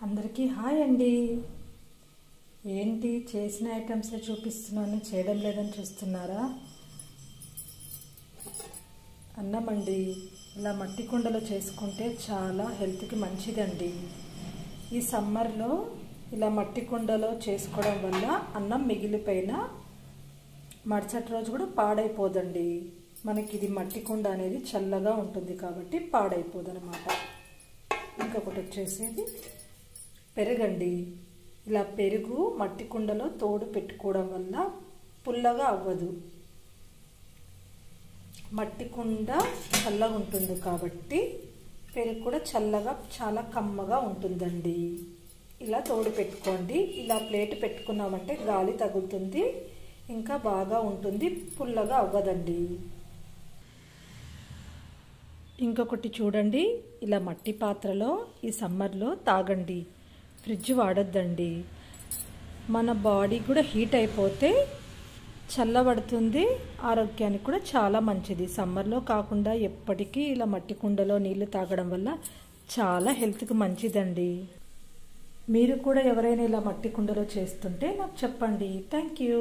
అందరికీ హాయ్ అండి. ఏంటి చేసిన ఐటమ్సే చూపిస్తున్నాను, చేయడం లేదని చూస్తున్నారా? అన్నం అండి. ఇలా మట్టి కుండలో చేసుకుంటే చాలా హెల్త్కి మంచిదండి. ఈ సమ్మర్లో ఇలా మట్టి కుండలో చేసుకోవడం వల్ల అన్నం మిగిలిపోయిన మరుసటి రోజు కూడా పాడైపోదండి. మనకి ఇది మట్టి కుండ అనేది చల్లగా ఉంటుంది కాబట్టి పాడైపోదన్నమాట. ఇంకొకటి వచ్చేసేది పెరుగండి. ఇలా పెరుగు మట్టి కుండలో తోడు పెట్టుకోవడం వల్ల పుల్లగా అవ్వదు. మట్టి కుండ చల్లగా ఉంటుంది కాబట్టి పెరుగు కూడా చల్లగా చాలా కమ్మగా ఉంటుందండి. ఇలా తోడు పెట్టుకోండి. ఇలా ప్లేట్ పెట్టుకున్నామంటే గాలి తగులుతుంది, ఇంకా బాగా ఉంటుంది, పుల్లగా అవ్వదండి. ఇంకొకటి చూడండి, ఇలా మట్టి పాత్రలో ఈ సమ్మర్లో తాగండి. ఫ్రిడ్జ్ వాడొద్దండి. మన బాడీ కూడా హీట్ అయిపోతే చల్లబడుతుంది, ఆరోగ్యానికి కూడా చాలా మంచిది. సమ్మర్లో కాకుండా ఎప్పటికీ ఇలా మట్టి కుండలో నీళ్లు తాగడం వల్ల చాలా హెల్త్కి మంచిదండి. మీరు కూడా ఎవరైనా ఇలా మట్టి కుండలో చేస్తుంటే నాకు చెప్పండి. Thank you.